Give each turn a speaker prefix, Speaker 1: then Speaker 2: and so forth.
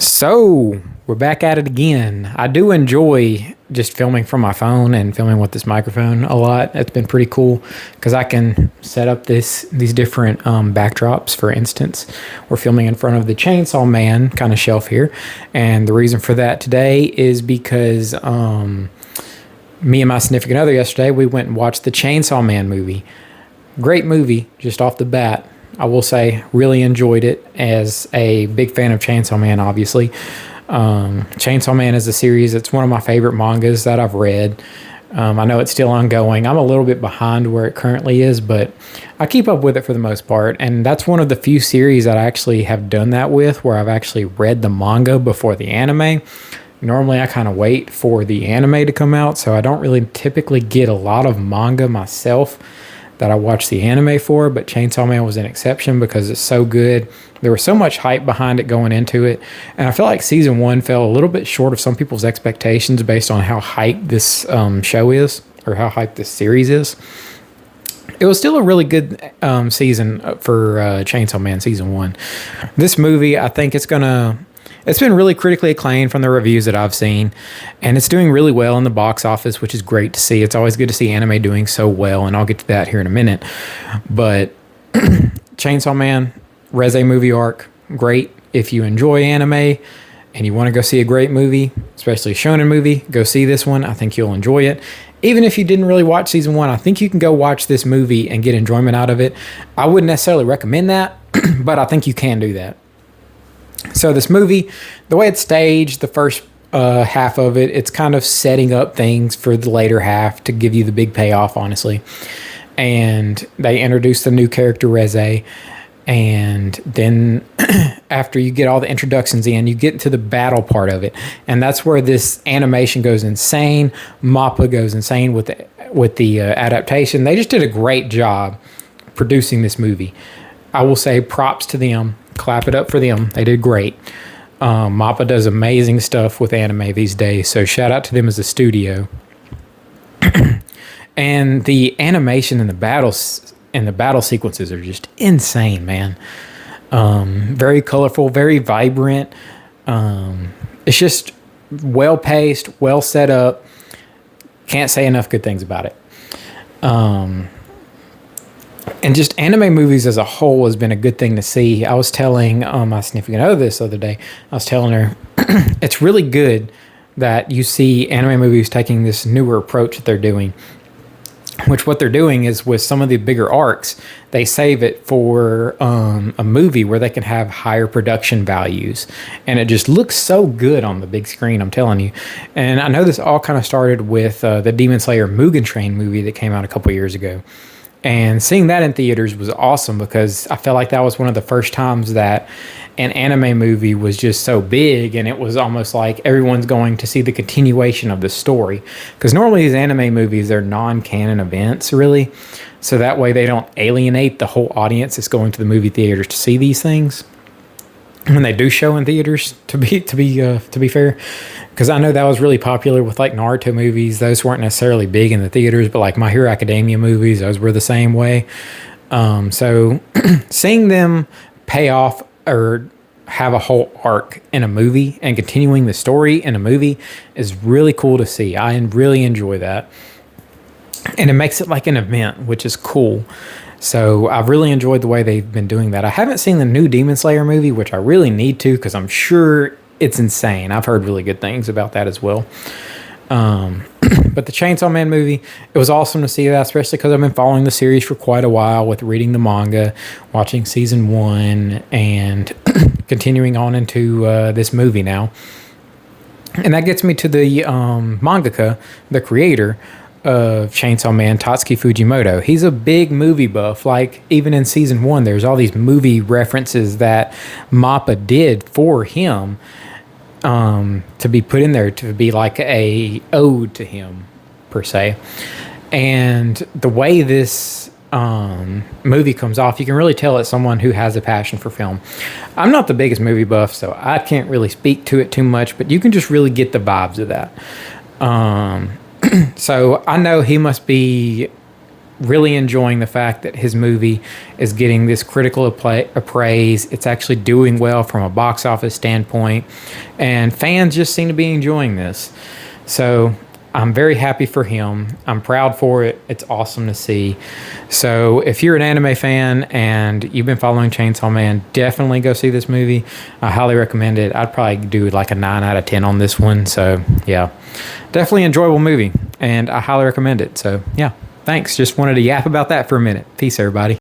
Speaker 1: So, we're back at it again. I do enjoy just filming from my phone and filming with this microphone a lot. It's been pretty cool because I can set up these different backdrops. For instance, we're filming in front of the Chainsaw Man kind of shelf here. And the reason for that today is because me and my significant other yesterday, we went and watched the Chainsaw Man movie. Great movie, just off the bat. I will say, really enjoyed it as a big fan of Chainsaw Man, obviously. Chainsaw Man is a series. It's one of my favorite mangas that I've read. I know it's still ongoing. I'm a little bit behind where it currently is, but I keep up with it for the most part. And that's one of the few series that I actually have done that with, where I've actually read the manga before the anime. Normally, I kind of wait for the anime to come out, so I don't really typically get a lot of manga myself that I watched the anime for, but Chainsaw Man was an exception because it's so good. There was so much hype behind it going into it, and I feel like season one fell a little bit short of some people's expectations based on how hyped this show is, or how hyped this series is. It was still a really good season for Chainsaw Man season one. This movie, I think it's been really critically acclaimed from the reviews that I've seen, and it's doing really well in the box office, which is great to see. It's always good to see anime doing so well, and I'll get to that here in a minute. But Chainsaw Man, Reze movie arc, great. If you enjoy anime and you want to go see a great movie, especially a shonen movie, go see this one. I think you'll enjoy it. Even if you didn't really watch season one, I think you can go watch this movie and get enjoyment out of it. I wouldn't necessarily recommend that, but I think you can do that. So this movie, the way it's staged, the first half of it, it's kind of setting up things for the later half to give you the big payoff, honestly. And they introduce the new character, Reze. And then after you get all the introductions in, you get to the battle part of it. And that's where this animation goes insane. MAPPA goes insane with the adaptation. They just did a great job producing this movie. I will say props to them. Clap it up for them. They did great. MAPPA does amazing stuff with anime these days, so shout out to them as a studio. And the animation and the battle sequences are just insane, man. Very colorful, very vibrant. It's just well paced, well set up. Can't say enough good things about it. And just anime movies as a whole has been a good thing to see. I was telling my significant other this other day. I was telling her it's really good that you see anime movies taking this newer approach that they're doing. Which what they're doing is with some of the bigger arcs, they save it for a movie where they can have higher production values. And it just looks so good on the big screen, I'm telling you. And I know this all kind of started with the Demon Slayer Mugen Train movie that came out a couple years ago. And seeing that in theaters was awesome because I felt like that was one of the first times that an anime movie was just so big, and it was almost like everyone's going to see the continuation of the story. Because normally these anime movies, they're non-canon events, really. So that way they don't alienate the whole audience that's going to the movie theaters to see these things. When they do show in theaters, to be fair, because I know that was really popular with like Naruto movies. Those weren't necessarily big in the theaters, but like My Hero Academia movies, those were the same way. So seeing them pay off or have a whole arc in a movie and continuing the story in a movie is really cool to see. I really enjoy that, and it makes it like an event, which is cool. So I've really enjoyed the way they've been doing that. I haven't seen the new Demon Slayer movie, which I really need to because I'm sure it's insane. I've heard really good things about that as well. But the Chainsaw Man movie, it was awesome to see that, especially because I've been following the series for quite a while with reading the manga, watching season one, and continuing on into this movie now. And that gets me to the mangaka, the creator of Chainsaw Man, Tatsuki Fujimoto. He's a big movie buff. Like, even in season one, there's all these movie references that MAPPA did for him to be put in there to be like a ode to him, per se. And the way this movie comes off, you can really tell it's someone who has a passion for film. I'm not the biggest movie buff, so I can't really speak to it too much, but you can just really get the vibes of that. So I know he must be really enjoying the fact that his movie is getting this critical praise. It's actually doing well from a box office standpoint, and fans just seem to be enjoying this. So I'm very happy for him. I'm proud for it. It's awesome to see. So if you're an anime fan and you've been following Chainsaw Man, definitely go see this movie. I highly recommend it. I'd probably do like a 9 out of 10 on this one. So yeah, definitely enjoyable movie, and I highly recommend it. So yeah, thanks. Just wanted to yap about that for a minute. Peace, everybody.